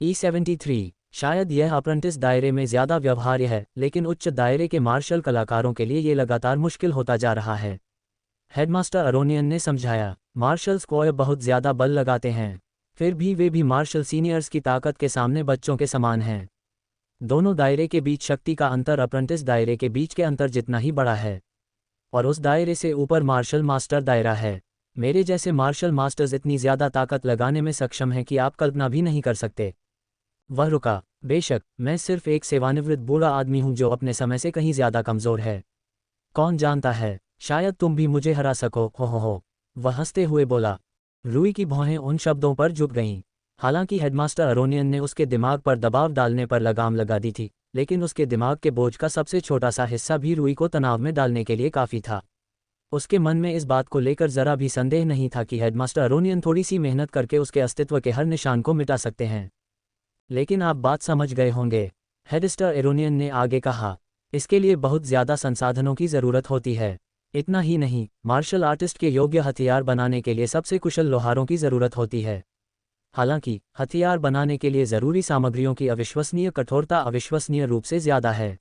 E73। शायद यह अप्रेंटिस दायरे में ज़्यादा व्यवहार्य है, लेकिन उच्च दायरे के मार्शल कलाकारों के लिए ये लगातार मुश्किल होता जा रहा है। हेडमास्टर अरोनियन ने समझाया। मार्शल स्क्वायर बहुत ज़्यादा बल लगाते हैं, फिर भी वे भी मार्शल सीनियर्स की ताकत के सामने बच्चों के समान हैं। दोनों दायरे के बीच शक्ति का अंतर अप्रेंटिस दायरे के बीच के अंतर जितना ही बड़ा है, और उस दायरे से ऊपर मार्शल मास्टर दायरा है। मेरे जैसे मार्शल मास्टर्स इतनी ज़्यादा ताकत लगाने में सक्षम हैं कि आप कल्पना भी नहीं कर सकते। वह रुका। बेशक, मैं सिर्फ एक सेवानिवृत्त बूढ़ा आदमी हूं जो अपने समय से कहीं ज़्यादा कमज़ोर है। कौन जानता है, शायद तुम भी मुझे हरा सको। हो। वह हंसते हुए बोला। रूई की भौहें उन शब्दों पर झुक गईं। हालांकि हेडमास्टर अरोनियन ने उसके दिमाग पर दबाव डालने पर लगाम लगा दी थी, लेकिन उसके दिमाग के बोझ का सबसे छोटा सा हिस्सा भी रूई को तनाव में डालने के लिए काफ़ी था। उसके मन में इस बात को लेकर ज़रा भी संदेह नहीं था कि हेडमास्टर अरोनियन थोड़ी सी मेहनत करके उसके अस्तित्व के हर निशान को मिटा सकते हैं। लेकिन आप बात समझ गए होंगे, हेडमास्टर अरोनियन ने आगे कहा। इसके लिए बहुत ज़्यादा संसाधनों की ज़रूरत होती है। इतना ही नहीं, मार्शल आर्टिस्ट के योग्य हथियार बनाने के लिए सबसे कुशल लोहारों की ज़रूरत होती है। हालांकि हथियार बनाने के लिए ज़रूरी सामग्रियों की अविश्वसनीय कठोरता अविश्वसनीय रूप से ज़्यादा है।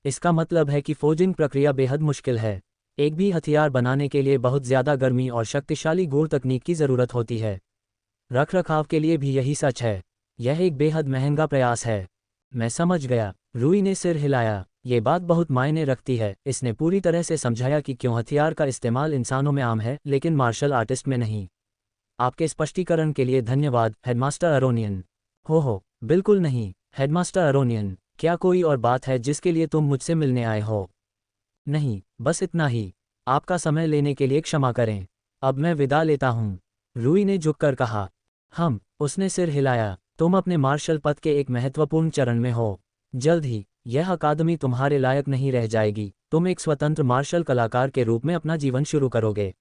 इसका मतलब है कि फोर्जिंग प्रक्रिया बेहद मुश्किल है। एक भी हथियार बनाने के लिए बहुत ज़्यादा गर्मी और शक्तिशाली गूढ़ तकनीक की ज़रूरत होती है। रखरखाव के लिए भी यही सच है। यह एक बेहद महंगा प्रयास है। मैं समझ गया। रूई ने सिर हिलाया। ये बात बहुत मायने रखती है। इसने पूरी तरह से समझाया कि क्यों हथियार का इस्तेमाल इंसानों में आम है, लेकिन मार्शल आर्टिस्ट में नहीं। आपके स्पष्टीकरण के लिए धन्यवाद, हेडमास्टर अरोनियन। हो, बिल्कुल नहीं, हेडमास्टर अरोनियन। क्या कोई और बात है जिसके लिए तुम मुझसे मिलने आए हो? नहीं, बस इतना ही। आपका समय लेने के लिए क्षमा करें। अब मैं विदा लेता हूँ, रूई ने झुककर कहा। उसने सिर हिलाया। तुम अपने मार्शल पद के एक महत्वपूर्ण चरण में हो। जल्द ही यह अकादमी तुम्हारे लायक नहीं रह जाएगी। तुम एक स्वतंत्र मार्शल कलाकार के रूप में अपना जीवन शुरू करोगे।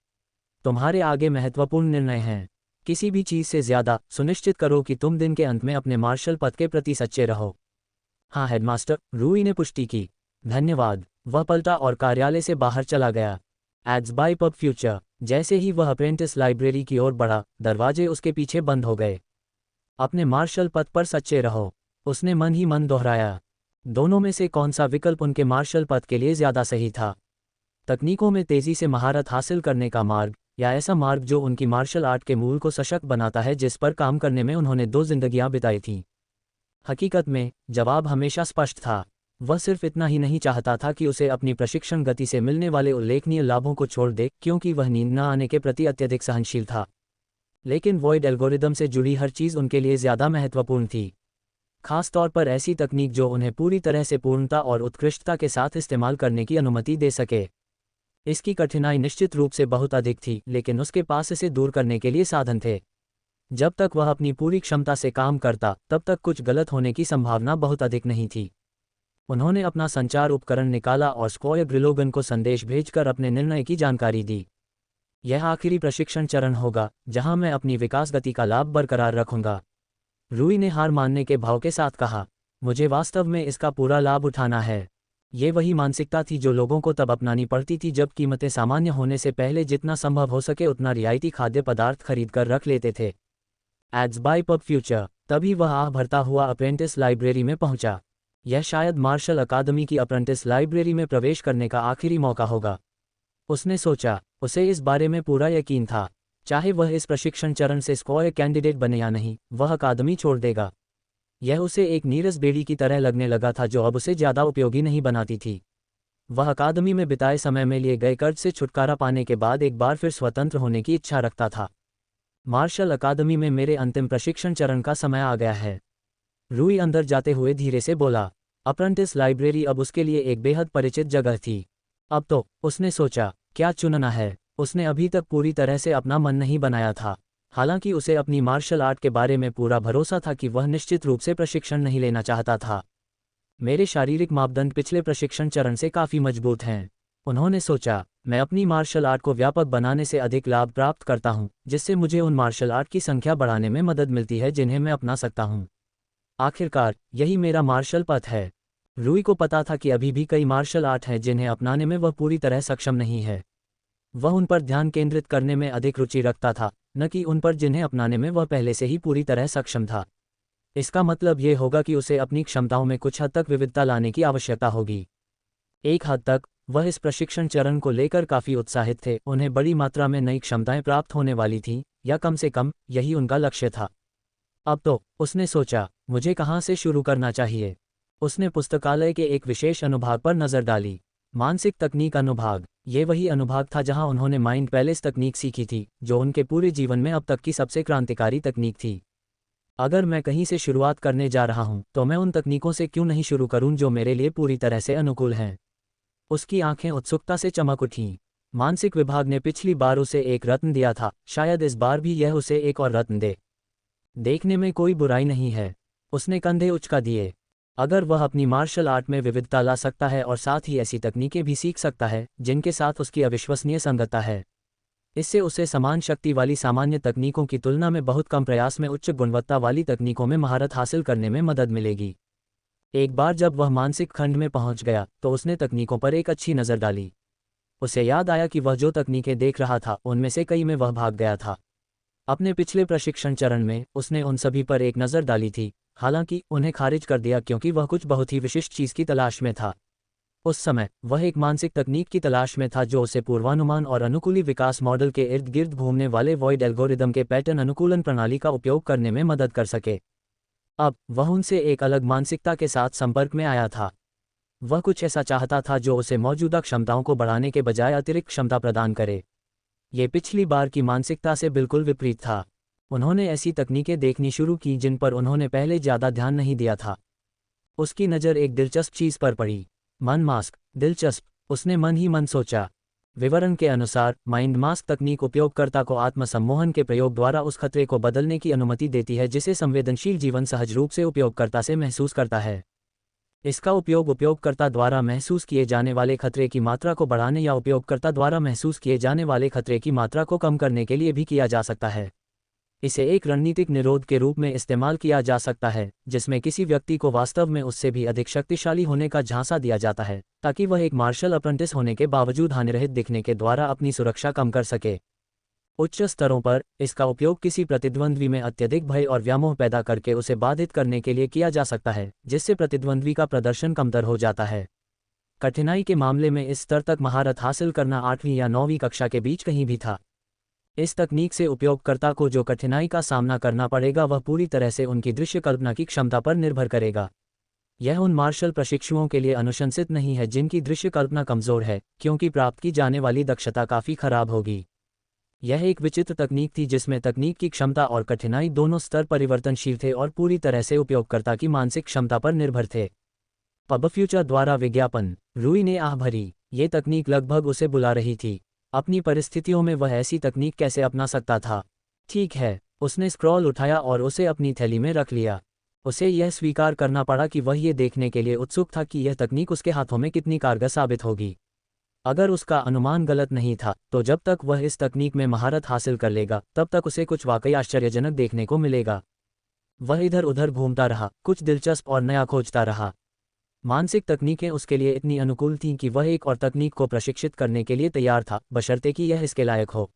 तुम्हारे आगे महत्वपूर्ण निर्णय हैं। किसी भी चीज़ से ज़्यादा सुनिश्चित करो कि तुम दिन के अंत में अपने मार्शल पद के प्रति सच्चे रहो। हाँ हेडमास्टर, रूई ने पुष्टि की। धन्यवाद। वह पलटा और कार्यालय से बाहर चला गया। एड्स बाय पब फ्यूचर। जैसे ही वह अप्रेंटिस लाइब्रेरी की ओर बढ़ा, दरवाजे उसके पीछे बंद हो गए। अपने मार्शल पद पर सच्चे रहो, उसने मन ही मन दोहराया। दोनों में से कौन सा विकल्प उनके मार्शल पद के लिए ज़्यादा सही था? तकनीकों में तेज़ी से महारत हासिल करने का मार्ग, या ऐसा मार्ग जो उनकी मार्शल आर्ट के मूल को सशक्त बनाता है जिस पर काम करने में उन्होंने 2 जिंदगियां बिताई थीं? हकीकत में जवाब हमेशा स्पष्ट था। वह सिर्फ इतना ही नहीं चाहता था कि उसे अपनी प्रशिक्षण गति से मिलने वाले उल्लेखनीय लाभों को छोड़ दे, क्योंकि वह नींद न आने के प्रति अत्यधिक सहनशील था। लेकिन वॉइड एल्गोरिदम से जुड़ी हर चीज़ उनके लिए ज़्यादा महत्वपूर्ण थी। खास तौर पर ऐसी तकनीक जो उन्हें पूरी तरह से पूर्णता और उत्कृष्टता के साथ इस्तेमाल करने की अनुमति दे सके। इसकी कठिनाई निश्चित रूप से बहुत अधिक थी, लेकिन उसके पास इसे दूर करने के लिए साधन थे। जब तक वह अपनी पूरी क्षमता से काम करता, तब तक कुछ गलत होने की संभावना बहुत अधिक नहीं थी। उन्होंने अपना संचार उपकरण निकाला और स्क्वायर ग्रिलोगन को संदेश भेजकर अपने निर्णय की जानकारी दी। यह आखिरी प्रशिक्षण चरण होगा जहां मैं अपनी विकास गति का लाभ बरकरार रखूंगा। रूई ने हार मानने के भाव के साथ कहा। मुझे वास्तव में इसका पूरा लाभ उठाना है। ये वही मानसिकता थी जो लोगों को तब अपनानी पड़ती थी जब कीमतें सामान्य होने से पहले जितना संभव हो सके उतना रियायती खाद्य पदार्थ खरीद कर रख लेते थे। एड्स बाय पब फ्यूचर। तभी वह आह भरता हुआ अप्रेंटिस लाइब्रेरी में पहुंचा। यह शायद मार्शल अकादमी की अप्रेंटिस लाइब्रेरी में प्रवेश करने का आखिरी मौका होगा, उसने सोचा। उसे इस बारे में पूरा यकीन था, चाहे वह इस प्रशिक्षण चरण से स्क्वायर कैंडिडेट बने या नहीं, वह अकादमी छोड़ देगा। यह उसे एक नीरस बेड़ी की तरह लगने लगा था जो अब उसे ज़्यादा उपयोगी नहीं बनाती थी। वह अकादमी में बिताए समय में लिए गए कर्ज से छुटकारा पाने के बाद एक बार फिर स्वतंत्र होने की इच्छा रखता था। मार्शल अकादमी में मेरे अंतिम प्रशिक्षण चरण का समय आ गया है, रूई अंदर जाते हुए धीरे से बोला। अप्रेंटिस लाइब्रेरी अब उसके लिए एक बेहद परिचित जगह थी। अब तो, उसने सोचा, क्या चुनना है? उसने अभी तक पूरी तरह से अपना मन नहीं बनाया था। हालांकि उसे अपनी मार्शल आर्ट के बारे में पूरा भरोसा था कि वह निश्चित रूप से प्रशिक्षण नहीं लेना चाहता था। मेरे शारीरिक मापदंड पिछले प्रशिक्षण चरण से काफ़ी मजबूत हैं, उन्होंने सोचा। मैं अपनी मार्शल आर्ट को व्यापक बनाने से अधिक लाभ प्राप्त करता हूं, जिससे मुझे उन मार्शल आर्ट की संख्या बढ़ाने में मदद मिलती है जिन्हें मैं अपना सकता हूं। आखिरकार यही मेरा मार्शल पथ है। रूई को पता था कि अभी भी कई मार्शल आर्ट हैं जिन्हें अपनाने में वह पूरी तरह सक्षम नहीं है। वह उन पर ध्यान केंद्रित करने में अधिक रुचि रखता था, न कि उन पर जिन्हें अपनाने में वह पहले से ही पूरी तरह सक्षम था। इसका मतलब ये होगा कि उसे अपनी क्षमताओं में कुछ हद तक विविधता लाने की आवश्यकता होगी। एक हद तक वह इस प्रशिक्षण चरण को लेकर काफ़ी उत्साहित थे, उन्हें बड़ी मात्रा में नई क्षमताएं प्राप्त होने वाली थीं, या कम से कम यही उनका लक्ष्य था। अब तो उसने सोचा, मुझे कहाँ से शुरू करना चाहिए। उसने पुस्तकालय के एक विशेष अनुभाग पर नज़र डाली। मानसिक तकनीक अनुभाग। ये वही अनुभाग था जहां उन्होंने माइंड पैलेस तकनीक सीखी थी, जो उनके पूरे जीवन में अब तक की सबसे क्रांतिकारी तकनीक थी। अगर मैं कहीं से शुरुआत करने जा रहा हूं, तो मैं उन तकनीकों से क्यों नहीं शुरू करूं जो मेरे लिए पूरी तरह से अनुकूल हैं। उसकी आंखें उत्सुकता से चमक उठीं। मानसिक विभाग ने पिछली बार उसे एक रत्न दिया था, शायद इस बार भी यह उसे एक और रत्न दे। देखने में कोई बुराई नहीं है। उसने कंधे उचका दिए। अगर वह अपनी मार्शल आर्ट में विविधता ला सकता है और साथ ही ऐसी तकनीकें भी सीख सकता है जिनके साथ उसकी अविश्वसनीय संगतता है, इससे उसे समान शक्ति वाली सामान्य तकनीकों की तुलना में बहुत कम प्रयास में उच्च गुणवत्ता वाली तकनीकों में महारत हासिल करने में मदद मिलेगी। एक बार जब वह मानसिक खंड में पहुंच गया तो उसने तकनीकों पर एक अच्छी नज़र डाली। उसे याद आया कि वह जो तकनीकें देख रहा था उनमें से कई में वह भाग गया था। अपने पिछले प्रशिक्षण चरण में उसने उन सभी पर एक नज़र डाली थी, हालांकि उन्हें खारिज कर दिया क्योंकि वह कुछ बहुत ही विशिष्ट चीज़ की तलाश में था। उस समय वह एक मानसिक तकनीक की तलाश में था जो उसे पूर्वानुमान और अनुकूली विकास मॉडल के इर्द गिर्द घूमने वाले वॉइड एल्गोरिदम के पैटर्न अनुकूलन प्रणाली का उपयोग करने में मदद कर सके। अब वह उनसे एक अलग मानसिकता के साथ संपर्क में आया था। वह कुछ ऐसा चाहता था जो उसे मौजूदा क्षमताओं को बढ़ाने के बजाय अतिरिक्त क्षमता प्रदान करे। ये पिछली बार की मानसिकता से बिल्कुल विपरीत था। उन्होंने ऐसी तकनीकें देखनी शुरू की जिन पर उन्होंने पहले ज़्यादा ध्यान नहीं दिया था। उसकी नज़र एक दिलचस्प चीज़ पर पड़ी। मन मास्क। दिलचस्प, उसने मन ही मन सोचा। विवरण के अनुसार माइंड मास्क तकनीक उपयोगकर्ता को आत्मसम्मोहन के प्रयोग द्वारा उस खतरे को बदलने की अनुमति देती है जिसे संवेदनशील जीवन सहज रूप से उपयोगकर्ता से महसूस करता है। इसका उपयोग उपयोगकर्ता द्वारा महसूस किए जाने वाले खतरे की मात्रा को बढ़ाने या उपयोगकर्ता द्वारा महसूस किए जाने वाले खतरे की मात्रा को कम करने के लिए भी किया जा सकता है। इसे एक रणनीतिक निरोध के रूप में इस्तेमाल किया जा सकता है, जिसमें किसी व्यक्ति को वास्तव में उससे भी अधिक शक्तिशाली होने का झांसा दिया जाता है, ताकि वह एक मार्शल अप्रेंटिस होने के बावजूद हानिरहित दिखने के द्वारा अपनी सुरक्षा कम कर सके। उच्च स्तरों पर इसका उपयोग किसी प्रतिद्वंद्वी में अत्यधिक भय और व्यामोह पैदा करके उसे बाधित करने के लिए किया जा सकता है, जिससे प्रतिद्वंद्वी का प्रदर्शन कमतर हो जाता है। कठिनाई के मामले में इस स्तर तक महारत हासिल करना 8वीं या 9वीं कक्षा के बीच कहीं भी था। इस तकनीक से उपयोगकर्ता को जो कठिनाई का सामना करना पड़ेगा वह पूरी तरह से उनकी दृश्य कल्पना की क्षमता पर निर्भर करेगा। यह उन मार्शल प्रशिक्षुओं के लिए अनुशंसित नहीं है जिनकी दृश्य कल्पना कमज़ोर है, क्योंकि प्राप्त की जाने वाली दक्षता काफ़ी खराब होगी। यह एक विचित्र तकनीक थी जिसमें तकनीक की क्षमता और कठिनाई दोनों स्तर परिवर्तनशील थे और पूरी तरह से उपयोगकर्ता की मानसिक क्षमता पर निर्भर थे। पबफ्यूचर द्वारा विज्ञापन। रूई ने आह भरी। ये तकनीक लगभग उसे बुला रही थी। अपनी परिस्थितियों में वह ऐसी तकनीक कैसे अपना सकता था? ठीक है, उसने स्क्रॉल उठाया और उसे अपनी थैली में रख लिया। उसे यह स्वीकार करना पड़ा कि वह ये देखने के लिए उत्सुक था कि यह तकनीक उसके हाथों में कितनी कारगर साबित होगी। अगर उसका अनुमान गलत नहीं था, तो जब तक वह इस तकनीक में महारत हासिल कर लेगा, तब तक उसे कुछ वाकई आश्चर्यजनक देखने को मिलेगा। वह इधर उधर घूमता रहा, कुछ दिलचस्प और नया खोजता रहा। मानसिक तकनीकें उसके लिए इतनी अनुकूल थीं कि वह एक और तकनीक को प्रशिक्षित करने के लिए तैयार था, बशर्ते कि यह इसके लायक हो।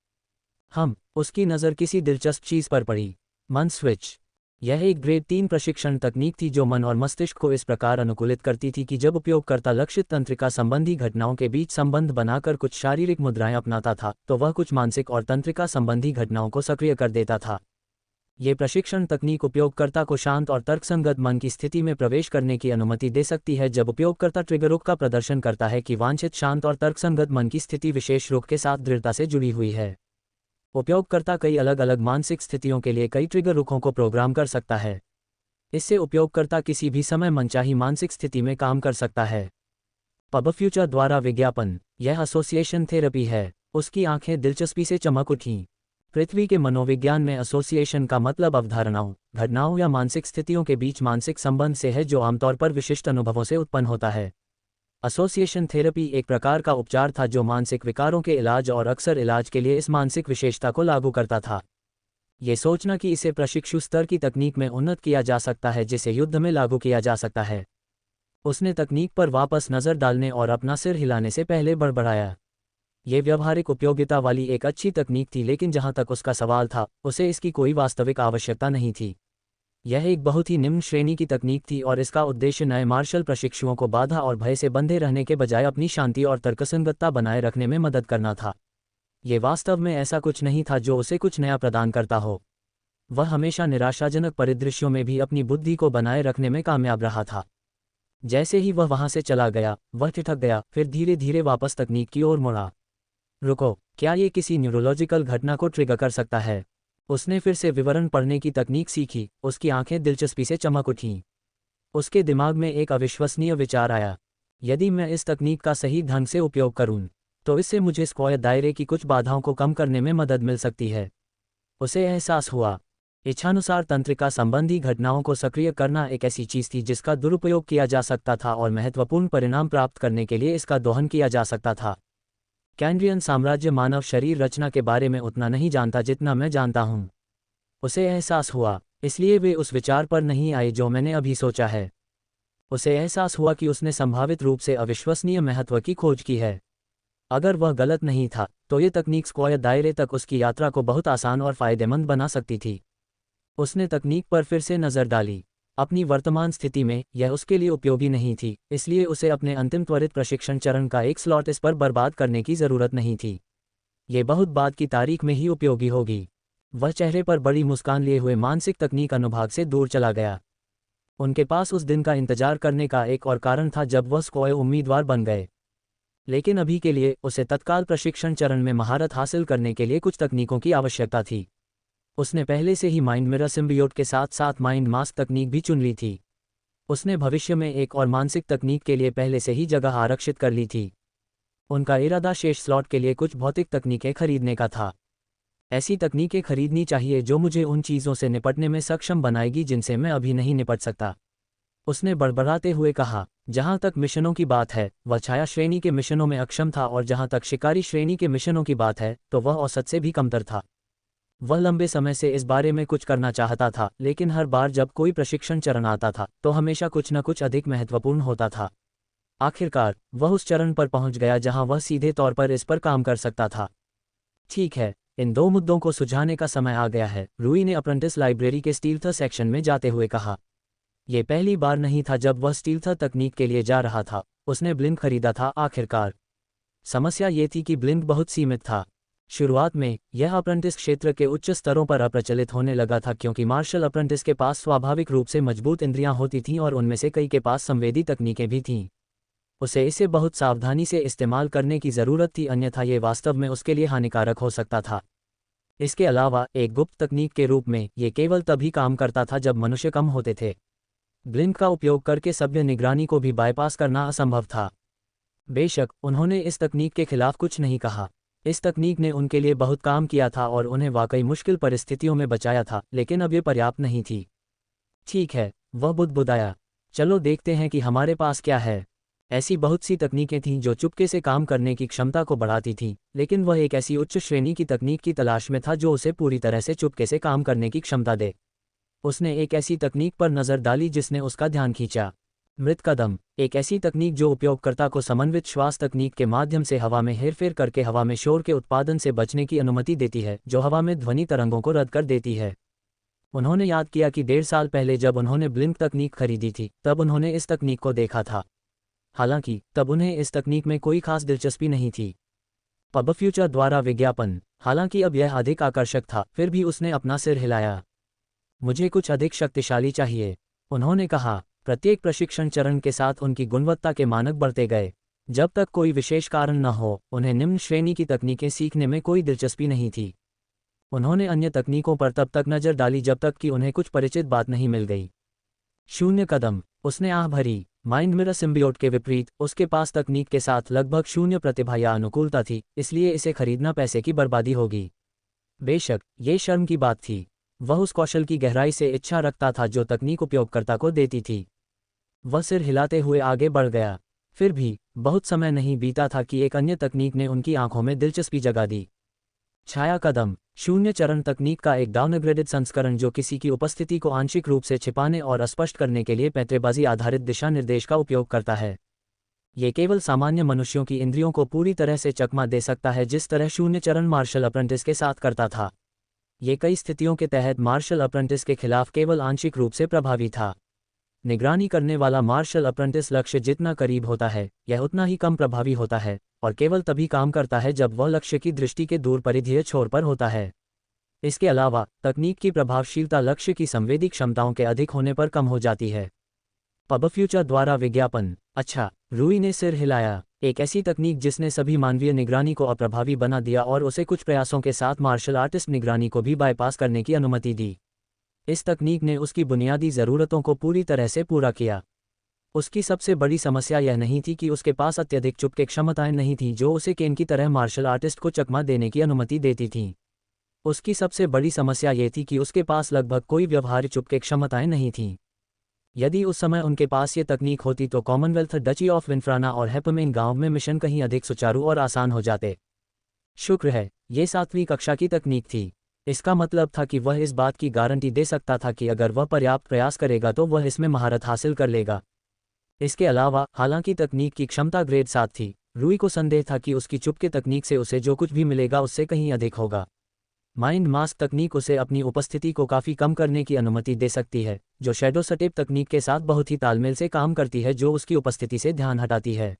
उसकी नज़र किसी दिलचस्प चीज़ पर पड़ी। मन स्विच। यह एक ग्रेड 3 प्रशिक्षण तकनीक थी जो मन और मस्तिष्क को इस प्रकार अनुकूलित करती थी कि जब उपयोगकर्ता लक्षित तंत्रिका संबंधी घटनाओं के बीच संबंध बनाकर कुछ शारीरिक मुद्राएं अपनाता था, तो वह कुछ मानसिक और तंत्रिका संबंधी घटनाओं को सक्रिय कर देता था। ये प्रशिक्षण तकनीक उपयोगकर्ता को शांत और तर्कसंगत मन की स्थिति में प्रवेश करने की अनुमति दे सकती है जब उपयोगकर्ता ट्रिगरों का प्रदर्शन करता है कि वांछित शांत और तर्कसंगत मन की स्थिति विशेष रुख के साथ दृढ़ता से जुड़ी हुई है। उपयोगकर्ता कई अलग अलग मानसिक स्थितियों के लिए कई ट्रिगर रुखों को प्रोग्राम कर सकता है। इससे उपयोगकर्ता किसी भी समय मनचाही मानसिक स्थिति में काम कर सकता है। पबफ्यूचर द्वारा विज्ञापन। यह एसोसिएशन थेरेपी है। उसकी आंखें दिलचस्पी से चमक उठीं। पृथ्वी के मनोविज्ञान में एसोसिएशन का मतलब अवधारणाओं, घटनाओं या मानसिक स्थितियों के बीच मानसिक संबंध से है जो आमतौर पर विशिष्ट अनुभवों से उत्पन्न होता है। एसोसिएशन थेरेपी एक प्रकार का उपचार था जो मानसिक विकारों के इलाज और अक्सर इलाज के लिए इस मानसिक विशेषता को लागू करता था। ये सोचना कि इसे प्रशिक्षु स्तर की तकनीक में उन्नत किया जा सकता है जिसे युद्ध में लागू किया जा सकता है। उसने तकनीक पर वापस नज़र डालने और अपना सिर हिलाने से पहले बड़बड़ाया। ये व्यवहारिक उपयोगिता वाली एक अच्छी तकनीक थी, लेकिन जहाँ तक उसका सवाल था, उसे इसकी कोई वास्तविक आवश्यकता नहीं थी। यह एक बहुत ही निम्न श्रेणी की तकनीक थी और इसका उद्देश्य नए मार्शल प्रशिक्षुओं को बाधा और भय से बंधे रहने के बजाय अपनी शांति और तर्कसंगतता बनाए रखने में मदद करना था। ये वास्तव में ऐसा कुछ नहीं था जो उसे कुछ नया प्रदान करता हो। वह हमेशा निराशाजनक परिदृश्यों में भी अपनी बुद्धि को बनाए रखने में कामयाब रहा था। जैसे ही वह वहां से चला गया, वह ठिठक गया, फिर धीरे धीरे वापस तकनीक की ओर मुड़ा। रुको, क्या ये किसी न्यूरोलॉजिकल घटना को ट्रिगर कर सकता है? उसने फिर से विवरण पढ़ने की तकनीक सीखी, उसकी आंखें दिलचस्पी से चमक उठीं। उसके दिमाग में एक अविश्वसनीय विचार आया। यदि मैं इस तकनीक का सही ढंग से उपयोग करूं, तो इससे मुझे स्क्वायर दायरे की कुछ बाधाओं को कम करने में मदद मिल सकती है। उसे एहसास हुआ, इच्छानुसार तंत्रिका संबंधी घटनाओं को सक्रिय करना एक ऐसी चीज थी जिसका दुरुपयोग किया जा सकता था और महत्वपूर्ण परिणाम प्राप्त करने के लिए इसका दोहन किया जा सकता था। कैम्ब्रियन साम्राज्य मानव शरीर रचना के बारे में उतना नहीं जानता जितना मैं जानता हूँ। उसे एहसास हुआ, इसलिए वे उस विचार पर नहीं आए जो मैंने अभी सोचा है। उसे एहसास हुआ कि उसने संभावित रूप से अविश्वसनीय महत्व की खोज की है। अगर वह गलत नहीं था, तो ये तकनीक स्क्वायर दायरे तक उसकी यात्रा को बहुत आसान और फायदेमंद बना सकती थी। उसने तकनीक पर फिर से नज़र डाली। अपनी वर्तमान स्थिति में यह उसके लिए उपयोगी नहीं थी, इसलिए उसे अपने अंतिम त्वरित प्रशिक्षण चरण का एक स्लॉट इस पर बर्बाद करने की ज़रूरत नहीं थी। ये बहुत बाद की तारीख में ही उपयोगी होगी। वह चेहरे पर बड़ी मुस्कान लिए हुए मानसिक तकनीक अनुभाग से दूर चला गया। उनके पास उस दिन का इंतजार करने का एक और कारण था जब वह स्क्वायर उम्मीदवार बन गए। लेकिन अभी के लिए उसे तत्काल प्रशिक्षण चरण में महारत हासिल करने के लिए कुछ तकनीकों की आवश्यकता थी। उसने पहले से ही माइंड मिरर सिम्बियोट के साथ साथ माइंड मास्क तकनीक भी चुन ली थी। उसने भविष्य में एक और मानसिक तकनीक के लिए पहले से ही जगह आरक्षित कर ली थी। उनका इरादा शेष स्लॉट के लिए कुछ भौतिक तकनीकें खरीदने का था। ऐसी तकनीकें खरीदनी चाहिए जो मुझे उन चीज़ों से निपटने में सक्षम बनाएगी जिनसे मैं अभी नहीं निपट सकता। उसने बड़बड़ाते हुए कहा, जहां तक मिशनों की बात है, वह छाया श्रेणी के मिशनों में अक्षम था और जहां तक शिकारी श्रेणी के मिशनों की बात है, तो वह औसत से भी कमतर था। वह लंबे समय से इस बारे में कुछ करना चाहता था, लेकिन हर बार जब कोई प्रशिक्षण चरण आता था, तो हमेशा कुछ न कुछ अधिक महत्वपूर्ण होता था। आखिरकार, वह उस चरण पर पहुंच गया जहां वह सीधे तौर पर इस पर काम कर सकता था। ठीक है, इन दो मुद्दों को सुलझाने का समय आ गया है, रूई ने अप्रेंटिस लाइब्रेरी के स्टील्थ सेक्शन में जाते हुए कहा। यह पहली बार नहीं था जब वह स्टील्थ तकनीक के लिए जा रहा था। उसने ब्लिंक खरीदा था आखिरकार। समस्या ये थी कि ब्लिंक बहुत सीमित था। शुरुआत में यह अप्रेंटिस क्षेत्र के उच्च स्तरों पर अप्रचलित होने लगा था क्योंकि मार्शल अप्रेंटिस के पास स्वाभाविक रूप से मजबूत इंद्रियां होती थीं और उनमें से कई के पास संवेदी तकनीकें भी थीं। उसे इसे बहुत सावधानी से इस्तेमाल करने की ज़रूरत थी, अन्यथा ये वास्तव में उसके लिए हानिकारक हो सकता था। इसके अलावा एक गुप्त तकनीक के रूप में ये केवल तभी काम करता था जब मनुष्य कम होते थे। ब्लिंक का उपयोग करके सभ्य निगरानी को भी बाईपास करना असंभव था। बेशक उन्होंने इस तकनीक के खिलाफ कुछ नहीं कहा। इस तकनीक ने उनके लिए बहुत काम किया था और उन्हें वाकई मुश्किल परिस्थितियों में बचाया था, लेकिन अब ये पर्याप्त नहीं थी। ठीक है, वह बुदबुदाया, चलो देखते हैं कि हमारे पास क्या है। ऐसी बहुत सी तकनीकें थीं जो चुपके से काम करने की क्षमता को बढ़ाती थीं, लेकिन वह एक ऐसी उच्च श्रेणी की तकनीक की तलाश में था जो उसे पूरी तरह से चुपके से काम करने की क्षमता दे। उसने एक ऐसी तकनीक पर नज़र डाली जिसने उसका ध्यान खींचा। मृत कदम, एक ऐसी तकनीक जो उपयोगकर्ता को समन्वित श्वास तकनीक के माध्यम से हवा में हेरफेर करके हवा में शोर के उत्पादन से बचने की अनुमति देती है, जो हवा में ध्वनि तरंगों को रद्द कर देती है। उन्होंने याद किया कि 1.5 साल पहले जब उन्होंने ब्लिंक तकनीक खरीदी थी, तब उन्होंने इस तकनीक को देखा था। हालांकि तब उन्हें इस तकनीक में कोई खास दिलचस्पी नहीं थी। पब फ्यूचर द्वारा विज्ञापन, हालांकि अब यह अधिक आकर्षक था, फिर भी उसने अपना सिर हिलाया। मुझे कुछ अधिक शक्तिशाली चाहिए, उन्होंने कहा। प्रत्येक प्रशिक्षण चरण के साथ उनकी गुणवत्ता के मानक बढ़ते गए। जब तक कोई विशेष कारण न हो, उन्हें निम्न श्रेणी की तकनीकें सीखने में कोई दिलचस्पी नहीं थी। उन्होंने अन्य तकनीकों पर तब तक नजर डाली जब तक कि उन्हें कुछ परिचित बात नहीं मिल गई। 0 कदम, उसने आह भरी। माइंड मिरर सिम्बियोट के विपरीत, उसके पास तकनीक के साथ लगभग 0 प्रतिभा या अनुकूलता थी, इसलिए इसे खरीदना पैसे की बर्बादी होगी। बेशक ये शर्म की बात थी। वह उस कौशल की गहराई से इच्छा रखता था जो तकनीक उपयोगकर्ता को देती थी। वह सिर हिलाते हुए आगे बढ़ गया। फिर भी बहुत समय नहीं बीता था कि एक अन्य तकनीक ने उनकी आंखों में दिलचस्पी जगा दी। छाया कदम, 0 चरण तकनीक का एक डाउनग्रेडेड संस्करण जो किसी की उपस्थिति को आंशिक रूप से छिपाने और अस्पष्ट करने के लिए पैंतरेबाजी आधारित दिशा निर्देश का उपयोग करता है। ये केवल सामान्य मनुष्यों की इंद्रियों को पूरी तरह से चकमा दे सकता है जिस तरह 0 चरण मार्शल अप्रेंटिस के साथ करता था। ये कई स्थितियों के तहत मार्शल अप्रेंटिस के खिलाफ केवल आंशिक रूप से प्रभावी था। निगरानी करने वाला मार्शल अप्रेंटिस लक्ष्य जितना करीब होता है, यह उतना ही कम प्रभावी होता है, और केवल तभी काम करता है जब वह लक्ष्य की दृष्टि के दूर परिधीय छोर पर होता है। इसके अलावा तकनीक की प्रभावशीलता लक्ष्य की संवेदी क्षमताओं के अधिक होने पर कम हो जाती है। पब फ्यूचर द्वारा विज्ञापन। अच्छा, रूई ने सिर हिलाया। एक ऐसी तकनीक जिसने सभी मानवीय निगरानी को अप्रभावी बना दिया और उसे कुछ प्रयासों के साथ मार्शल आर्टिस्ट निगरानी को भी बाईपास करने की अनुमति दी। इस तकनीक ने उसकी बुनियादी ज़रूरतों को पूरी तरह से पूरा किया। उसकी सबसे बड़ी समस्या यह नहीं थी कि उसके पास अत्यधिक चुपके क्षमताएं नहीं थीं जो उसे केन की तरह मार्शल आर्टिस्ट को चकमा देने की अनुमति देती थीं। उसकी सबसे बड़ी समस्या ये थी कि उसके पास लगभग कोई व्यवहार्य चुपके क्षमताएं नहीं थीं। यदि उस समय उनके पास ये तकनीक होती तो कॉमनवेल्थ, डची ऑफ विन्फ्राना और हैपमेन गांव में मिशन कहीं अधिक सुचारू और आसान हो जाते। शुक्र है, ये 7वीं कक्षा की तकनीक थी। इसका मतलब था कि वह इस बात की गारंटी दे सकता था कि अगर वह पर्याप्त प्रयास करेगा तो वह इसमें महारत हासिल कर लेगा। इसके अलावा, हालांकि तकनीक की क्षमता ग्रेड 7 थी, रूई को संदेह था कि उसकी चुपके तकनीक से उसे जो कुछ भी मिलेगा उससे कहीं अधिक होगा। माइंड मास्क तकनीक उसे अपनी उपस्थिति को काफ़ी कम करने की अनुमति दे सकती है, जो शैडो स्टेप तकनीक के साथ बहुत ही तालमेल से काम करती है जो उसकी उपस्थिति से ध्यान हटाती है।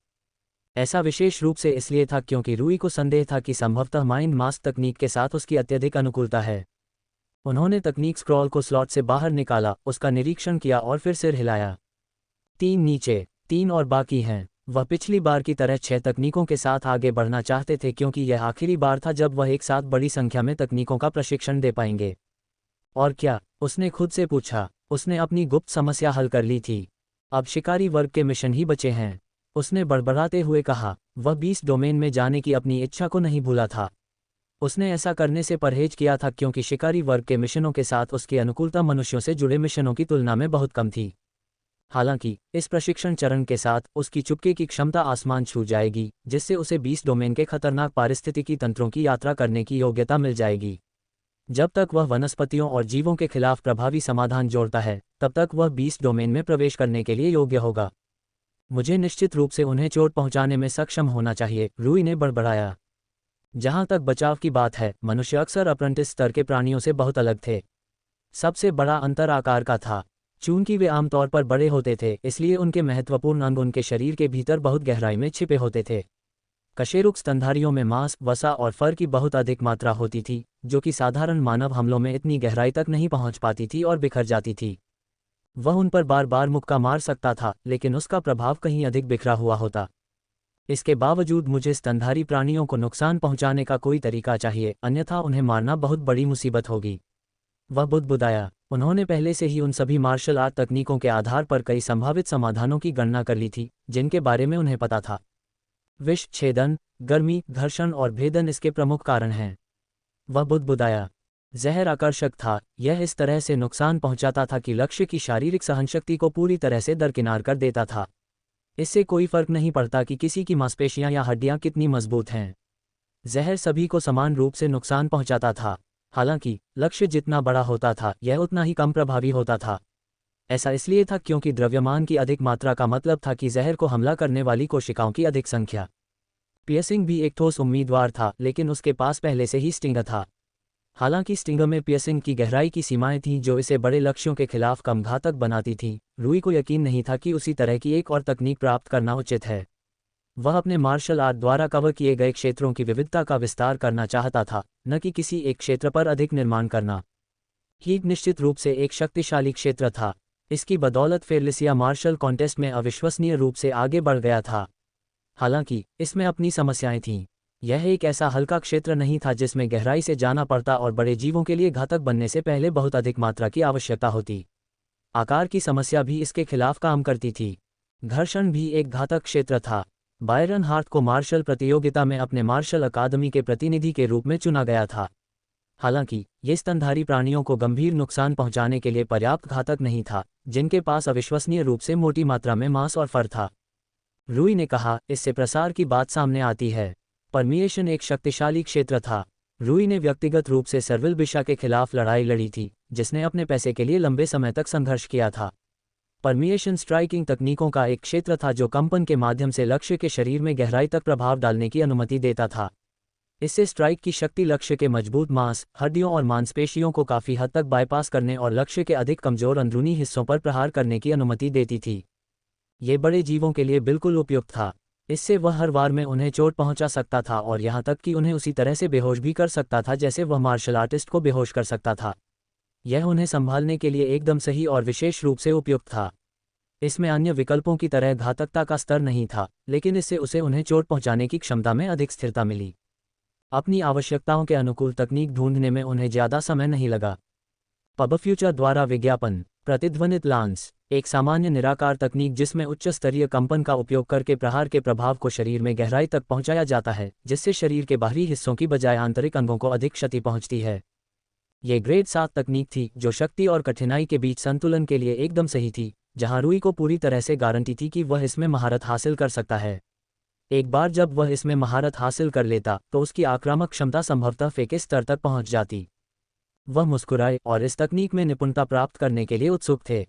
ऐसा विशेष रूप से इसलिए था क्योंकि रूई को संदेह था कि संभवतः माइंड मास्क तकनीक के साथ उसकी अत्यधिक अनुकूलता है। उन्होंने तकनीक स्क्रॉल को स्लॉट से बाहर निकाला, उसका निरीक्षण किया और फिर सिर हिलाया। 3 नीचे, 3 और बाकी हैं। वह पिछली बार की तरह 6 तकनीकों के साथ आगे बढ़ना चाहते थे क्योंकि यह आखिरी बार था जब वह एक साथ बड़ी संख्या में तकनीकों का प्रशिक्षण दे पाएंगे। और क्या? उसने खुद से पूछा। उसने अपनी गुप्त समस्या हल कर ली थी। अब शिकारी वर्ग के मिशन ही बचे हैं। उसने बड़बड़ाते हुए कहा। वह 20 डोमेन में जाने की अपनी इच्छा को नहीं भूला था। उसने ऐसा करने से परहेज किया था क्योंकि शिकारी वर्ग के मिशनों के साथ उसकी अनुकूलता मनुष्यों से जुड़े मिशनों की तुलना में बहुत कम थी। हालांकि इस प्रशिक्षण चरण के साथ उसकी चुपके की क्षमता आसमान छू जाएगी, जिससे उसे 20 डोमेन के खतरनाक पारिस्थितिकी तंत्रों की यात्रा करने की योग्यता मिल जाएगी। जब तक वह वनस्पतियों और जीवों के खिलाफ प्रभावी समाधान जोड़ता है, तब तक वह 20 डोमेन में प्रवेश करने के लिए योग्य होगा। मुझे निश्चित रूप से उन्हें चोट पहुंचाने में सक्षम होना चाहिए, रूई ने बड़बड़ाया। जहां तक बचाव की बात है, मनुष्य अक्सर अप्रेंटिस स्तर के प्राणियों से बहुत अलग थे। सबसे बड़ा अंतर आकार का था। चूंकि वे आमतौर पर बड़े होते थे, इसलिए उनके महत्वपूर्ण अंग उनके शरीर के भीतर बहुत गहराई में छिपे होते थे। कशेरुक स्तनधारियों में मांस, वसा और फर की बहुत अधिक मात्रा होती थी, जो कि साधारण मानव हमलों में इतनी गहराई तक नहीं पहुंच पाती थी और बिखर जाती थी। वह उन पर बार बार मुक्का मार सकता था, लेकिन उसका प्रभाव कहीं अधिक बिखरा हुआ होता। इसके बावजूद मुझे स्तनधारी प्राणियों को नुकसान पहुंचाने का कोई तरीका चाहिए, अन्यथा उन्हें मारना बहुत बड़ी मुसीबत होगी। वह बुदबुदाया। उन्होंने पहले से ही उन सभी मार्शल आर्ट तकनीकों के आधार पर कई संभावित समाधानों की गणना कर ली थी, जिनके बारे में उन्हें पता था। विष छेदन, गर्मी, घर्षण और भेदन इसके प्रमुख कारण हैं। वह बुदबुदाया। जहर आकर्षक था। यह इस तरह से नुकसान पहुंचाता था कि लक्ष्य की शारीरिक सहनशक्ति को पूरी तरह से दरकिनार कर देता था। इससे कोई फर्क नहीं पड़ता कि किसी की मांसपेशियां या हड्डियां कितनी मजबूत हैं। जहर सभी को समान रूप से नुकसान पहुंचाता था। हालांकि लक्ष्य जितना बड़ा होता था, यह उतना ही कम प्रभावी होता था। ऐसा इसलिए था क्योंकि द्रव्यमान की अधिक मात्रा का मतलब था कि जहर को हमला करने वाली कोशिकाओं की अधिक संख्या। पियर्सिंग भी एक ठोस उम्मीदवार था, लेकिन उसके पास पहले से ही स्टिंगर था। हालांकि स्टिंगर में पियर्सिंग की गहराई की सीमाएं थीं जो इसे बड़े लक्ष्यों के खिलाफ कम घातक बनाती थीं। रूई को यकीन नहीं था कि उसी तरह की एक और तकनीक प्राप्त करना उचित है। वह अपने मार्शल आर्ट द्वारा कवर किए गए क्षेत्रों की विविधता का विस्तार करना चाहता था, न कि किसी एक क्षेत्र पर अधिक निर्माण करना। हीट निश्चित रूप से एक शक्तिशाली क्षेत्र था। इसकी बदौलत फेलिसिया मार्शल कॉन्टेस्ट में अविश्वसनीय रूप से आगे बढ़ गया था। हालांकि इसमें अपनी समस्याएं थीं। यह एक ऐसा हल्का क्षेत्र नहीं था जिसमें गहराई से जाना पड़ता और बड़े जीवों के लिए घातक बनने से पहले बहुत अधिक मात्रा की आवश्यकता होती। आकार की समस्या भी इसके खिलाफ काम करती थी। घर्षण भी एक घातक क्षेत्र था। बायरन हार्ट को मार्शल प्रतियोगिता में अपने मार्शल अकादमी के प्रतिनिधि के रूप में चुना गया था। हालांकि ये स्तनधारी प्राणियों को गंभीर नुकसान पहुंचाने के लिए पर्याप्त घातक नहीं था, जिनके पास अविश्वसनीय रूप से मोटी मात्रा में मांस और फर था। रूई ने कहा, इससे प्रसार की बात सामने आती है। परमिएशन एक शक्तिशाली क्षेत्र था। रूई ने व्यक्तिगत रूप से सर्विल बिशा के खिलाफ लड़ाई लड़ी थी, जिसने अपने पैसे के लिए लंबे समय तक संघर्ष किया था। परमिएशन स्ट्राइकिंग तकनीकों का एक क्षेत्र था जो कंपन के माध्यम से लक्ष्य के शरीर में गहराई तक प्रभाव डालने की अनुमति देता था। इससे स्ट्राइक की शक्ति लक्ष्य के मजबूत मांस, हड्डियों और मांसपेशियों को काफ़ी हद तक बाईपास करने और लक्ष्य के अधिक कमज़ोर अंदरूनी हिस्सों पर प्रहार करने की अनुमति देती थी। ये बड़े जीवों के लिए बिल्कुल उपयुक्त था। इससे वह हर वार में उन्हें चोट पहुंचा सकता था और यहाँ तक कि उन्हें उसी तरह से बेहोश भी कर सकता था जैसे वह मार्शल आर्टिस्ट को बेहोश कर सकता था। यह उन्हें संभालने के लिए एकदम सही और विशेष रूप से उपयुक्त था। इसमें अन्य विकल्पों की तरह घातकता का स्तर नहीं था, लेकिन इससे उसे उन्हें चोट पहुंचाने की क्षमता में अधिक स्थिरता मिली। अपनी आवश्यकताओं के अनुकूल तकनीक ढूंढने में उन्हें ज़्यादा समय नहीं लगा। पबफ्यूचर द्वारा विज्ञापन। प्रतिध्वनित लांस एक सामान्य निराकार तकनीक जिसमें उच्च स्तरीय कंपन का उपयोग करके प्रहार के प्रभाव को शरीर में गहराई तक पहुंचाया जाता है, जिससे शरीर के बाहरी हिस्सों की बजाय आंतरिक अंगों को अधिक क्षति पहुंचती है। ये ग्रेड 7 तकनीक थी जो शक्ति और कठिनाई के बीच संतुलन के लिए एकदम सही थी, जहां रूई को पूरी तरह से गारंटी थी कि वह इसमें महारत हासिल कर सकता है। एक बार जब वह इसमें महारत हासिल कर लेता तो उसकी आक्रामक क्षमता संभवतः फेंके स्तर तक पहुंच जाती। वह मुस्कुराए और इस तकनीक में निपुणता प्राप्त करने के लिए उत्सुक थे।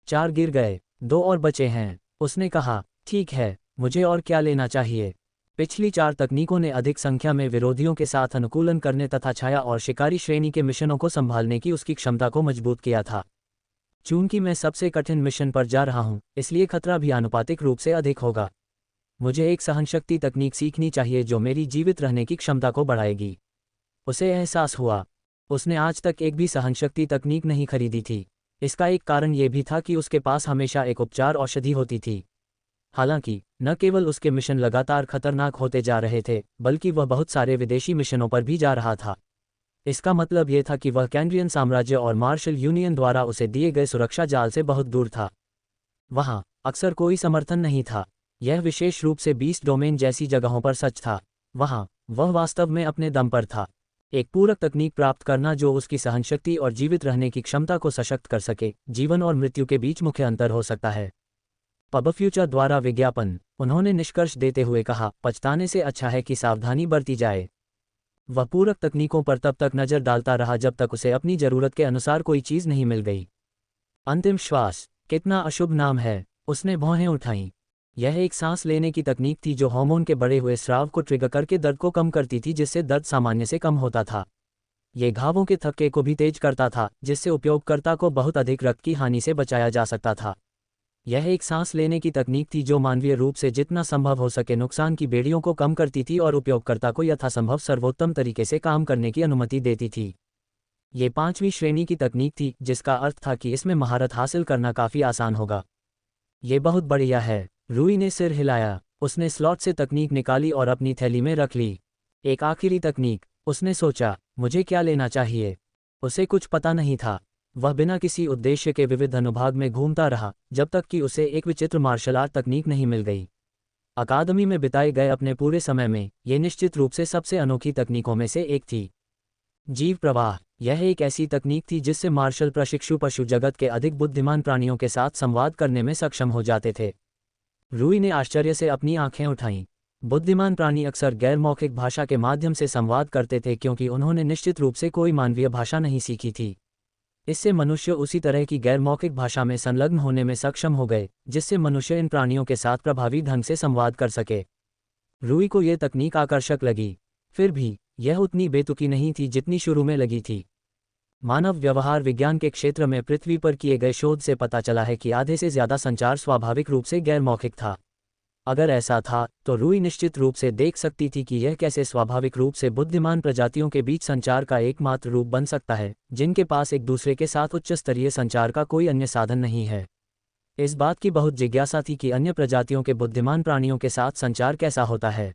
4 गिर गए, 2 और बचे हैं, उसने कहा। ठीक है, मुझे और क्या लेना चाहिए? पिछली 4 तकनीकों ने अधिक संख्या में विरोधियों के साथ अनुकूलन करने तथा छाया और शिकारी श्रेणी के मिशनों को संभालने की उसकी क्षमता को मजबूत किया था। चूंकि मैं सबसे कठिन मिशन पर जा रहा हूं, इसलिए खतरा भी आनुपातिक रूप से अधिक होगा। मुझे एक सहनशक्ति तकनीक सीखनी चाहिए जो मेरी जीवित रहने की क्षमता को बढ़ाएगी। उसे एहसास हुआ, उसने आज तक एक भी सहनशक्ति तकनीक नहीं खरीदी थी। इसका एक कारण यह भी था कि उसके पास हमेशा एक उपचार औषधि होती थी। हालांकि न केवल उसके मिशन लगातार खतरनाक होते जा रहे थे, बल्कि वह बहुत सारे विदेशी मिशनों पर भी जा रहा था। इसका मतलब यह था कि वह कैंड्रियन साम्राज्य और मार्शल यूनियन द्वारा उसे दिए गए सुरक्षा जाल से बहुत दूर था। वहां अक्सर कोई समर्थन नहीं था। यह विशेष रूप से 20 डोमेन जैसी जगहों पर सच था। वहां वह वास्तव में अपने दम पर था। एक पूरक तकनीक प्राप्त करना जो उसकी सहनशक्ति और जीवित रहने की क्षमता को सशक्त कर सके, जीवन और मृत्यु के बीच मुख्य अंतर हो सकता है। पबफ्यूचर द्वारा विज्ञापन। उन्होंने निष्कर्ष देते हुए कहा, पछताने से अच्छा है कि सावधानी बरती जाए। वह पूरक तकनीकों पर तब तक नजर डालता रहा जब तक उसे अपनी जरूरत के अनुसार कोई चीज नहीं मिल गई। अंतिम श्वास। कितना अशुभ नाम है, उसने भौहें उठाईं। यह एक सांस लेने की तकनीक थी जो हार्मोन के बढ़े हुए स्राव को ट्रिगर करके दर्द को कम करती थी, जिससे दर्द सामान्य से कम होता था। ये घावों के थक्के को भी तेज करता था, जिससे उपयोगकर्ता को बहुत अधिक रक्त की हानि से बचाया जा सकता था। यह एक सांस लेने की तकनीक थी जो मानवीय रूप से जितना संभव हो सके नुकसान की बेड़ियों को कम करती थी और उपयोगकर्ता को यथासंभव सर्वोत्तम तरीके से काम करने की अनुमति देती थी। ये 5वीं श्रेणी की तकनीक थी, जिसका अर्थ था कि इसमें महारत हासिल करना काफ़ी आसान होगा। ये बहुत बढ़िया है। रूई ने सिर हिलाया। उसने स्लॉट से तकनीक निकाली और अपनी थैली में रख ली। एक आखिरी तकनीक, उसने सोचा, मुझे क्या लेना चाहिए? उसे कुछ पता नहीं था। वह बिना किसी उद्देश्य के विविध अनुभाग में घूमता रहा, जब तक कि उसे एक विचित्र मार्शल आर्ट तकनीक नहीं मिल गई। अकादमी में बिताए गए अपने पूरे समय में ये निश्चित रूप से सबसे अनोखी तकनीकों में से एक थी। जीव प्रवाह। यह एक ऐसी तकनीक थी जिससे मार्शल प्रशिक्षु पशु जगत के अधिक बुद्धिमान प्राणियों के साथ संवाद करने में सक्षम हो जाते थे। रूई ने आश्चर्य से अपनी आंखें उठाईं। बुद्धिमान प्राणी अक्सर गैर मौखिक भाषा के माध्यम से संवाद करते थे क्योंकि उन्होंने निश्चित रूप से कोई मानवीय भाषा नहीं सीखी थी। इससे मनुष्य उसी तरह की गैर मौखिक भाषा में संलग्न होने में सक्षम हो गए, जिससे मनुष्य इन प्राणियों के साथ प्रभावी ढंग से संवाद कर सके। रूई को यह तकनीक आकर्षक लगी। फिर भी यह उतनी बेतुकी नहीं थी जितनी शुरू में लगी थी। मानव व्यवहार विज्ञान के क्षेत्र में पृथ्वी पर किए गए शोध से पता चला है कि आधे से ज़्यादा संचार स्वाभाविक रूप से गैर मौखिक था। अगर ऐसा था, तो रूई निश्चित रूप से देख सकती थी कि यह कैसे स्वाभाविक रूप से बुद्धिमान प्रजातियों के बीच संचार का एकमात्र रूप बन सकता है, जिनके पास एक दूसरे के साथ उच्च स्तरीय संचार का कोई अन्य साधन नहीं है। इस बात की बहुत जिज्ञासा थी कि अन्य प्रजातियों के बुद्धिमान प्राणियों के साथ संचार कैसा होता है।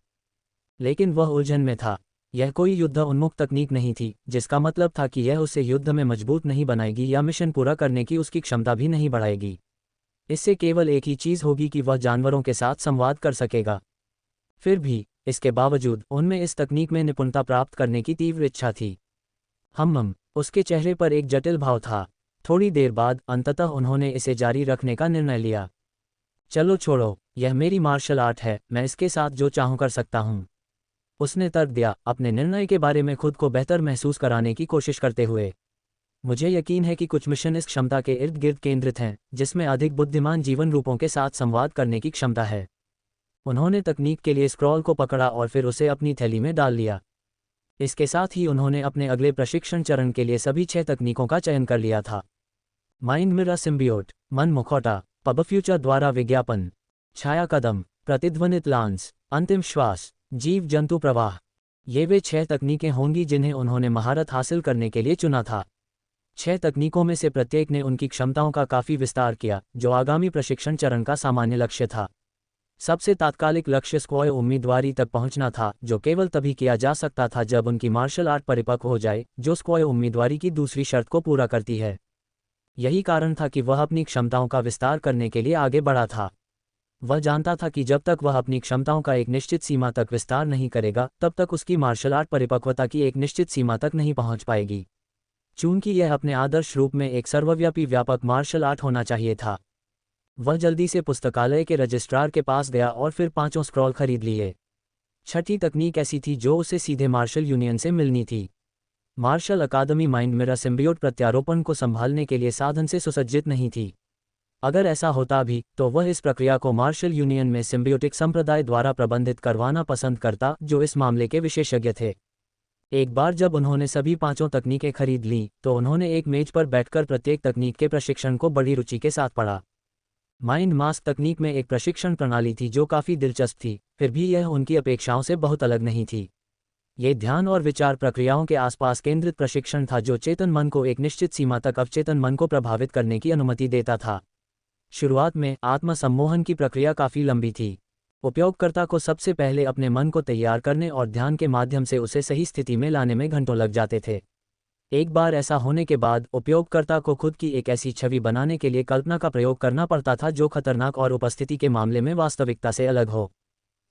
लेकिन वह उलझन में था। यह कोई युद्ध उन्मुख तकनीक नहीं थी, जिसका मतलब था कि यह उसे युद्ध में मजबूत नहीं बनाएगी या मिशन पूरा करने की उसकी क्षमता भी नहीं बढ़ाएगी। इससे केवल एक ही चीज़ होगी कि वह जानवरों के साथ संवाद कर सकेगा। फिर भी इसके बावजूद उनमें इस तकनीक में निपुणता प्राप्त करने की तीव्र इच्छा थी। उसके चेहरे पर एक जटिल भाव था। थोड़ी देर बाद अंततः उन्होंने इसे जारी रखने का निर्णय लिया। चलो छोड़ो, यह मेरी मार्शल आर्ट है, मैं इसके साथ जो चाहूँ कर सकता हूँ, उसने तर्क दिया, अपने निर्णय के बारे में खुद को बेहतर महसूस कराने की कोशिश करते हुए। मुझे यकीन है कि कुछ मिशन इस क्षमता के इर्द गिर्द केंद्रित हैं, जिसमें अधिक बुद्धिमान जीवन रूपों के साथ संवाद करने की क्षमता है। उन्होंने तकनीक के लिए स्क्रॉल को पकड़ा और फिर उसे अपनी थैली में डाल लिया। इसके साथ ही उन्होंने अपने अगले प्रशिक्षण चरण के लिए सभी 6 तकनीकों का चयन कर लिया था। माइंड मिरर सिम्बियोट, मन मुखौटा, पब फ्यूचर द्वारा विज्ञापन, छाया कदम, प्रतिध्वनित लांस, अंतिम श्वास, जीव जंतु प्रवाह। ये वे 6 तकनीकें होंगी जिन्हें उन्होंने महारत हासिल करने के लिए चुना था। 6 तकनीकों में से प्रत्येक ने उनकी क्षमताओं का काफ़ी विस्तार किया, जो आगामी प्रशिक्षण चरण का सामान्य लक्ष्य था। सबसे तात्कालिक लक्ष्य स्क्वाय उम्मीदवारी तक पहुंचना था, जो केवल तभी किया जा सकता था जब उनकी मार्शल आर्ट परिपक्व हो जाए, जो स्क्वाय उम्मीदवारी की दूसरी शर्त को पूरा करती है। यही कारण था कि वह अपनी क्षमताओं का विस्तार करने के लिए आगे बढ़ा था। वह जानता था कि जब तक वह अपनी क्षमताओं का एक निश्चित सीमा तक विस्तार नहीं करेगा, तब तक उसकी मार्शल आर्ट परिपक्वता की एक निश्चित सीमा तक नहीं पहुंच पाएगी। चूंकि यह अपने आदर्श रूप में एक सर्वव्यापी व्यापक मार्शल आर्ट होना चाहिए था। वह जल्दी से पुस्तकालय के रजिस्ट्रार के पास गया और फिर 5 स्क्रॉल खरीद लिए। 6ठी तकनीक ऐसी थी जो उसे सीधे मार्शल यूनियन से मिलनी थी। मार्शल अकादमी माइंड मिरर सिम्बियोट प्रत्यारोपण को संभालने के लिए साधन से सुसज्जित नहीं थी। अगर ऐसा होता भी, तो वह इस प्रक्रिया को मार्शल यूनियन में सिम्बियोटिक संप्रदाय द्वारा प्रबंधित करवाना पसंद करता, जो इस मामले के विशेषज्ञ थे। एक बार जब उन्होंने सभी 5 तकनीकें खरीद लीं, तो उन्होंने एक मेज पर बैठकर प्रत्येक तकनीक के प्रशिक्षण को बड़ी रुचि के साथ पढ़ा। माइंड मास्क तकनीक में एक प्रशिक्षण प्रणाली थी जो काफ़ी दिलचस्प थी, फिर भी यह उनकी अपेक्षाओं से बहुत अलग नहीं थी। ये ध्यान और विचार प्रक्रियाओं के आसपास केंद्रित प्रशिक्षण था जो चेतन मन को एक निश्चित सीमा तक अवचेतन मन को प्रभावित करने की अनुमति देता था। शुरुआत में आत्म सम्मोहन की प्रक्रिया काफ़ी लंबी थी। उपयोगकर्ता को सबसे पहले अपने मन को तैयार करने और ध्यान के माध्यम से उसे सही स्थिति में लाने में घंटों लग जाते थे। एक बार ऐसा होने के बाद उपयोगकर्ता को खुद की एक ऐसी छवि बनाने के लिए कल्पना का प्रयोग करना पड़ता था जो खतरनाक और उपस्थिति के मामले में वास्तविकता से अलग हो।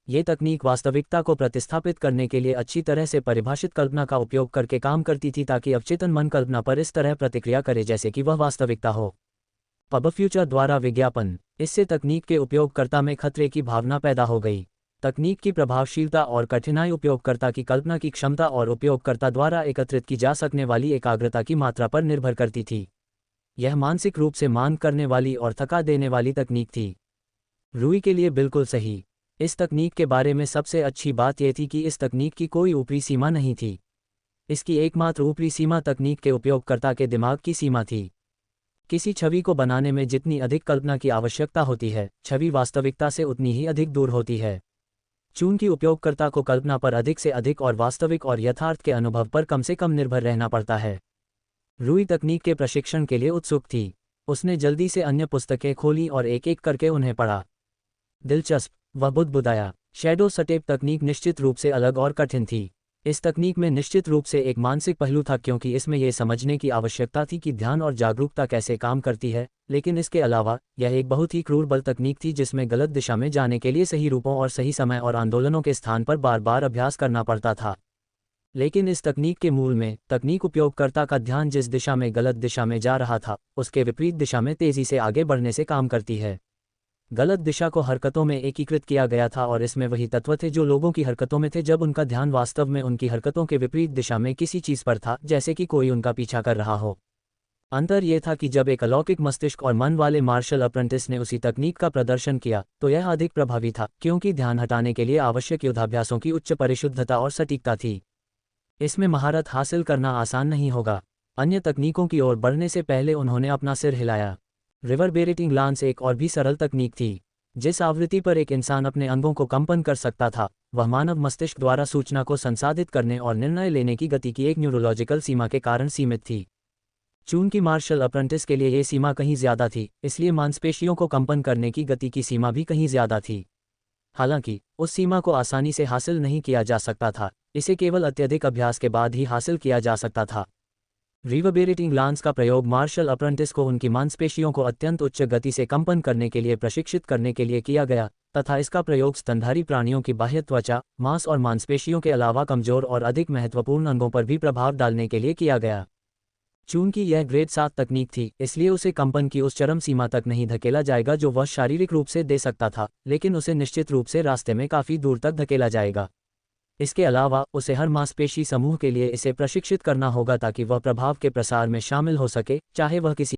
ये तकनीक वास्तविकता को प्रतिस्थापित करने के लिए अच्छी तरह से परिभाषित कल्पना का उपयोग करके काम करती थी ताकि अवचेतन मन कल्पना पर इस तरह प्रतिक्रिया करे जैसे कि वह वास्तविकता हो। पब फ्यूचर द्वारा विज्ञापन, इससे तकनीक के उपयोगकर्ता में खतरे की भावना पैदा हो गई। तकनीक की प्रभावशीलता और कठिनाई उपयोगकर्ता की कल्पना की क्षमता और उपयोगकर्ता द्वारा एकत्रित की जा सकने वाली एकाग्रता की मात्रा पर निर्भर करती थी। यह मानसिक रूप से मांग करने वाली और थका देने वाली तकनीक थी। रूई के लिए बिल्कुल सही। इस तकनीक के बारे में सबसे अच्छी बात यह थी कि इस तकनीक की कोई ऊपरी सीमा नहीं थी। इसकी एकमात्र ऊपरी सीमा तकनीक के उपयोगकर्ता के दिमाग की सीमा थी। किसी छवि को बनाने में जितनी अधिक कल्पना की आवश्यकता होती है, छवि वास्तविकता से उतनी ही अधिक दूर होती है। चूंकि उपयोगकर्ता को कल्पना पर अधिक से अधिक और वास्तविक और यथार्थ के अनुभव पर कम से कम निर्भर रहना पड़ता है। रूई तकनीक के प्रशिक्षण के लिए उत्सुक थी। उसने जल्दी से अन्य पुस्तकें खोली और एक एक करके उन्हें पढ़ा। दिलचस्प, वह बुदबुदाया। शैडो स्टेप तकनीक निश्चित रूप से अलग और कठिन थी। इस तकनीक में निश्चित रूप से एक मानसिक पहलू था क्योंकि इसमें यह समझने की आवश्यकता थी कि ध्यान और जागरूकता कैसे काम करती है, लेकिन इसके अलावा यह एक बहुत ही क्रूर बल तकनीक थी जिसमें गलत दिशा में जाने के लिए सही रूपों और सही समय और आंदोलनों के स्थान पर बार बार अभ्यास करना पड़ता था। लेकिन इस तकनीक के मूल में, तकनीक उपयोगकर्ता का ध्यान जिस दिशा में गलत दिशा में जा रहा था, उसके विपरीत दिशा में तेजी से आगे बढ़ने से काम करती है। गलत दिशा को हरकतों में एकीकृत किया गया था और इसमें वही तत्व थे जो लोगों की हरकतों में थे जब उनका ध्यान वास्तव में उनकी हरकतों के विपरीत दिशा में किसी चीज़ पर था, जैसे कि कोई उनका पीछा कर रहा हो। अंतर यह था कि जब एक अलौकिक मस्तिष्क और मन वाले मार्शल अप्रेंटिस ने उसी तकनीक का प्रदर्शन किया, तो यह अधिक प्रभावी था क्योंकि ध्यान हटाने के लिए आवश्यक युद्धाभ्यासों की उच्च परिशुद्धता और सटीकता थी। इसमें महारत हासिल करना आसान नहीं होगा। अन्य तकनीकों की ओर बढ़ने से पहले उन्होंने अपना सिर हिलाया। रिवरबेरेटिंग लांस एक और भी सरल तकनीक थी। जिस आवृत्ति पर एक इंसान अपने अंगों को कंपन कर सकता था, वह मानव मस्तिष्क द्वारा सूचना को संसाधित करने और निर्णय लेने की गति की एक न्यूरोलॉजिकल सीमा के कारण सीमित थी। चूंकि मार्शल अप्रेंटिस के लिए ये सीमा कहीं ज़्यादा थी, इसलिए मांसपेशियों को कंपन करने की गति की सीमा भी कहीं ज़्यादा थी। हालांकि उस सीमा को आसानी से हासिल नहीं किया जा सकता था, इसे केवल अत्यधिक अभ्यास के बाद ही हासिल किया जा सकता था। रिवरबेरेटिंग लांस का प्रयोग मार्शल अप्रेंटिस को उनकी मांसपेशियों को अत्यंत उच्च गति से कंपन करने के लिए प्रशिक्षित करने के लिए किया गया तथा इसका प्रयोग स्तनधारी प्राणियों की बाह्य त्वचा, मांस और मांसपेशियों के अलावा कमजोर और अधिक महत्वपूर्ण अंगों पर भी प्रभाव डालने के लिए किया गया। चूंकि यह ग्रेड 7 तकनीक थी, इसलिए उसे कंपन की उस चरम सीमा तक नहीं धकेला जाएगा जो वह शारीरिक रूप से दे सकता था, लेकिन उसे निश्चित रूप से रास्ते में काफ़ी दूर तक धकेला जाएगा। इसके अलावा उसे हर मांसपेशी समूह के लिए इसे प्रशिक्षित करना होगा ताकि वह प्रभाव के प्रसार में शामिल हो सके, चाहे वह किसी